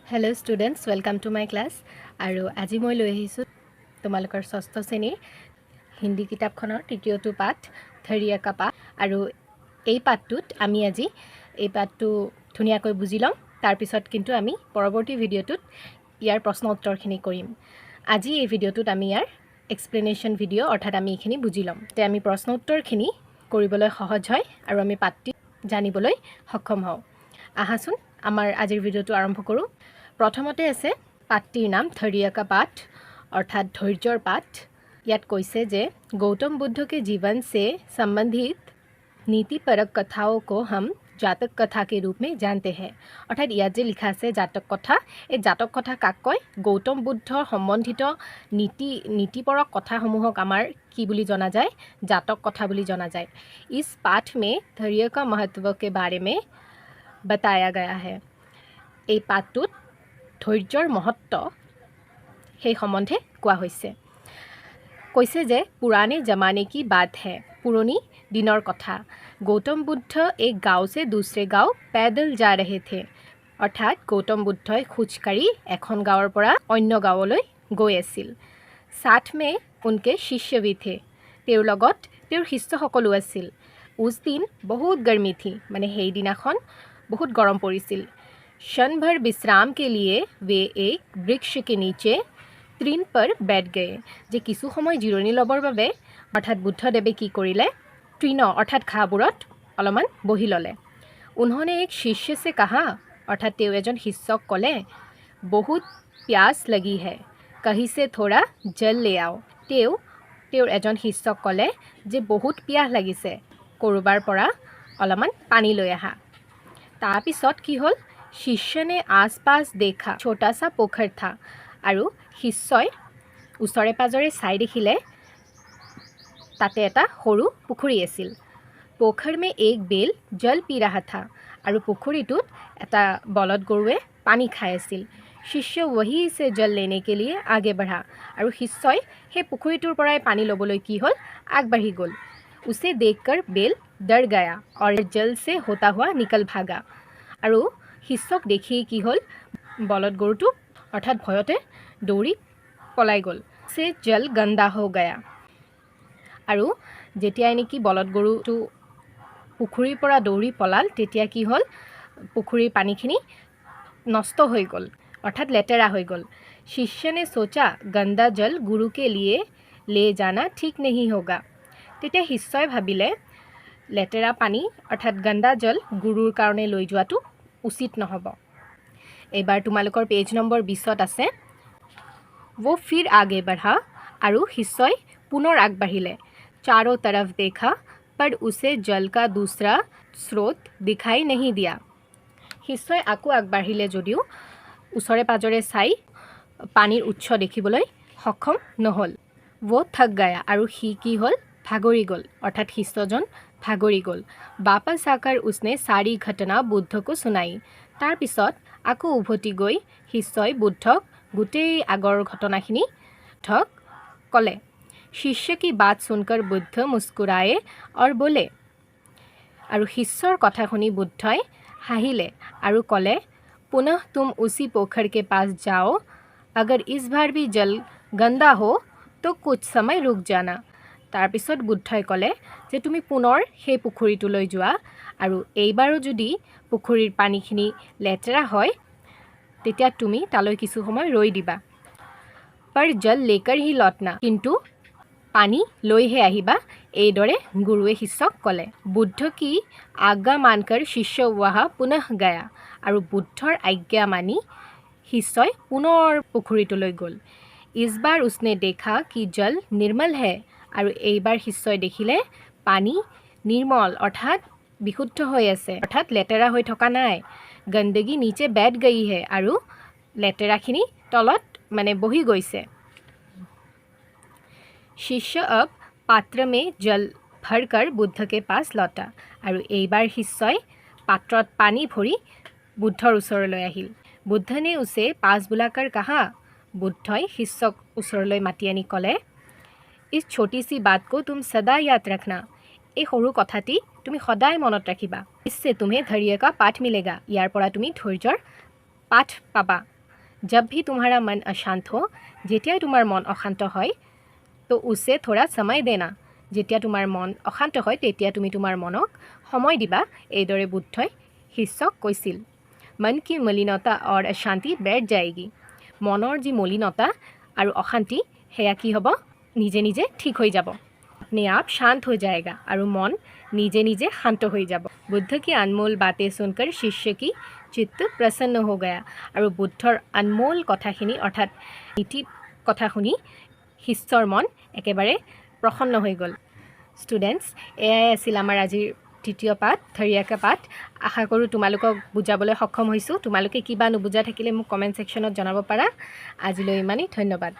Hello students, welcome to my class. আৰু আজি মই লৈ আহিছোঁ তোমালোকৰ ষষ্ঠ শ্ৰেণীৰ হিন্দী কিতাপখনৰ তৃতীয়টো পাঠ ধৰিয়া কা পাঠ। আৰু এই পাঠটোত আমি আজি এই পাঠটো ধুনীয়াকৈ বুজি ল'ম। তাৰপিছত কিন্তু আমি পৰৱৰ্তী ভিডিঅ'টোত ইয়াৰ প্ৰশ্ন উত্তৰখিনি কৰিম। আজি এই ভিডিঅ'টোত আমি ইয়াৰ এক্সপ্লেনেশ্যন ভিডিঅ' অৰ্থাৎ আমি এইখিনি বুজি ল'ম। তে আমি প্ৰশ্ন উত্তৰখিনি কৰিবলৈ সহজ হয় আৰু আমি পাঠটি জানিবলৈ সক্ষম হওঁ। আহাচোন আমাৰ আজিৰ ভিডিঅ'টো আৰম্ভ কৰোঁ। প্ৰথমতে আছে পাঠটিৰ নাম ধৰিয়া কা পাঠ অৰ্থাৎ ধৈৰ্যৰ পাঠ। ইয়াত কৈছে যে गौतम बुद्ध के जीवन से संबंधित नीतिपरक कथाओं को हम जातक कथा के रूप में जानते हैं। अर्थात ইয়াত যে লিখা আছে জাতক কথা, এই জাতক কথা কাক কয়? গৌতম বুদ্ধৰ সম্বন্ধিত নীতিপৰক কথাসমূহক আমাৰ কি বুলি জনা যায়? জাতক কথা বুলি জনা যায়। इस पाठ में धैर्य का महत्व के बारे में बताया गया है। এই পাঠটোত ধৈৰ্যৰ মহত্ব সেই সম্বন্ধে কোৱা হৈছে। কৈছে যে पुराने ज़माने की बात है, पुरानी दिनर कथा। गौतम बुद्ध एक गाँव से दूसरे गाँव पैदल जा रहे थे। अर्थात गौतम बुद्धই খোজকাঢ়ি এখন গাঁৱৰ পৰা অন্য গাঁৱলৈ গৈ আছিল। साथ में उनके शिष्य भी थे, তেওঁৰ লগত তেওঁৰ শিষ্যসকলো আছিল। उस दिन बहुत गर्मी थी, মানে সেইদিনাখন बहुत গৰম পৰিছিল। क्षण भर विश्राम के लिए वे एक वृक्ष के नीचे তৃণ पर बैठ गए। যে কিছু সময় জিৰণি ল'বৰ বাবে অৰ্থাৎ বুদ্ধদেৱে কি কৰিলে? তৃণ অৰ্থাৎ ঘাঁহবোৰত অলপমান বহি ল'লে। उन्होंने एक शिष्य से कहा, অৰ্থাৎ তেওঁ এজন শিষ্যক ক'লে, बहुत प्यास लगी है, कहीं से थोड़ा जल ले आओ। তেওঁৰ এজন শিষ্যক ক'লে যে বহুত পিয়াহ লাগিছে, ক'ৰবাৰ পৰা অলপমান পানী লৈ আহা। তাৰপিছত কি হ'ল? शिष्य ने आसपास देखा, छोटा सा पोखर था। আৰু শিষ্যই ওচৰে পাজৰে চাই দেখিলে তাতে এটা সৰু পুখুৰী আছিল। पोखर में एक बेल जल पी रहा था। আৰু পুখুৰীটোত এটা বলদ গৰুৱে পানী খাই আছিল। শিষ্য वही से जल लेने के लिए आगे बढ़ा। আৰু শিষ্যই সেই পুখুৰীটোৰ পৰাই পানী ল'বলৈ কি হ'ল? আগবাঢ়ি গ'ল। उसे देखकर बेल डर गया और जल से होता हुआ निकल भागा। আৰু শিষ্যক দেখি কি হ'ল? বলদ গৰুটো অৰ্থাৎ ভয়তে দৌৰি পলাই গ'ল। সে জল গন্দা হৈ গয়া। আৰু যেতিয়াই নেকি বলদ গৰুটো পুখুৰীৰ পৰা দৌৰি পলাল তেতিয়া কি হ'ল? পুখুৰীৰ পানীখিনি নষ্ট হৈ গ'ল অৰ্থাৎ লেতেৰা হৈ গ'ল। শিষ্য ने सोचा गंदा जल गुरु के लिए ले जाना ठीक नहीं होगा। তেতিয়া শিষ্যই ভাবিলে লেতেৰা পানী অৰ্থাৎ গন্দা জল গুৰুৰ কাৰণে লৈ যোৱাটো উচিত নহ'ব। এইবাৰ তোমালোকৰ পেজ নম্বৰ 20ত আছে। वो फिर आगे बढ़ा। আৰু শিষ্যই পুনৰ আগবাঢ়িলে। चारों तरफ देखा पर उसे जल का दूसरा स्रोत दिखाई नहीं दिया। শিষ্যই আকৌ আগবাঢ়িলে যদিও ওচৰে পাজৰে চাই পানীৰ উৎস দেখিবলৈ সক্ষম নহ'ল। वो थक गया। আৰু সি কি হ'ল? ভাগৰি গ'ল অৰ্থাৎ শিষ্যজন ভাগৰি গ'ল। वापस आकर उसने सारी घटना बुद्ध को सुनाई। তাৰপিছত আকৌ উভতি গৈ শিষ্যই বুদ্ধক গোটেই আগৰ ঘটনাখিনি বুদ্ধক ক'লে। शिष्य की बात सुनकर बुद्ध मुस्कुराए और बोले। আৰু শিষ্যৰ কথা শুনি বুদ্ধই হাঁহিলে আৰু ক'লে, पुनः तुम उसी पोखर के पास जाओ, अगर इस बार भी जल गंदा हो तो कुछ समय रुक जाना। তাৰপিছত বুদ্ধই ক'লে যে তুমি পুনৰ সেই পুখুৰীটোলৈ যোৱা আৰু এইবাৰো যদি পুখুৰীৰ পানীখিনি লেতেৰা হয় তেতিয়া তুমি তালৈ কিছু সময় ৰৈ দিবা। पर जल लेकर ही लौटना, কিন্তু পানী লৈহে আহিবা, এইদৰে গুৰুৱে শিষ্যক ক'লে। বুদ্ধ কি आज्ञा मानकर शिष्य वहाँ पुनः गया। আৰু বুদ্ধৰ আজ্ঞা মানি শিষ্যই পুনৰ পুখুৰীটোলৈ গ'ল। इस बार उसने देखा कि जल निर्मल है। আৰু এইবাৰ শিষ্যই দেখিলে পানী নিৰ্মল অৰ্থাৎ বিশুদ্ধ হৈ আছে অৰ্থাৎ লেতেৰা হৈ থকা নাই। গন্দগী নিচে बैठ गई है। আৰু লেতেৰাখিনি তলত মানে বহি গৈছে। शिष्य अब पात्र में जल भरकर बुद्ध के पास लौटा। আৰু এইবাৰ শিষ্যই পাত্ৰত পানী ভৰি বুদ্ধৰ ওচৰলৈ আহিল। बुद्ध ने उसे पास बुलाकर कहा। বুদ্ধই শিষ্যক ওচৰলৈ মাতি আনি ক'লে, इस छोटी सी बात को तुम सदा याद रखना। এই সৰু কথাটি তুমি সদায় মনত ৰাখিবা। इससे तुम्हें धैर्य का पाठ मिलेगा। ইয়াৰ পৰা তুমি ধৈৰ্যৰ পাঠ পাবা। जब भी तुम्हारा मन अशांत हो, जेতিয়াই তোমাৰ মন অশান্ত হয়, তো উसे थोड़ा समय देना। যেতিয়া তোমাৰ মন অশান্ত হয় তেতিয়া তুমি তোমাৰ মনক সময় দিবা, এইদৰে বুদ্ধই শিষ্যক কৈছিল। मन की मलिनता और अशांति बैठ जाएगी। মনৰ যি মলিনতা আৰু অশান্তি সেয়া কি হ'ব, নিজে নিজে ঠিক হৈ যাব। अपने आप शांत हो जाएगा और मन निजे निजे शांत हो যাব। बुद्ध की अनमोल बातें सुनकर शिष्य की चित्त प्रसन्न हो गया और बुद्धर अनमोल कथाखिनि अर्थात नीति कथा शुनि शिष्यर मन एकेबारे प्रसन्न हो गल। स्टूडेंट्स, एयाই আছিল আমাৰ আজিৰ তৃতীয় পাঠ, থৰিয়াকা পাঠ। আশা কৰোঁ তোমালোকক বুজাবলৈ সক্ষম হৈছোঁ। তোমালোকে কিবা নুবুজা থাকিলে মোক কমেণ্ট ছেকশ্যনত জনাব পাৰা। আজিলৈ ইমানেই, ধন্যবাদ।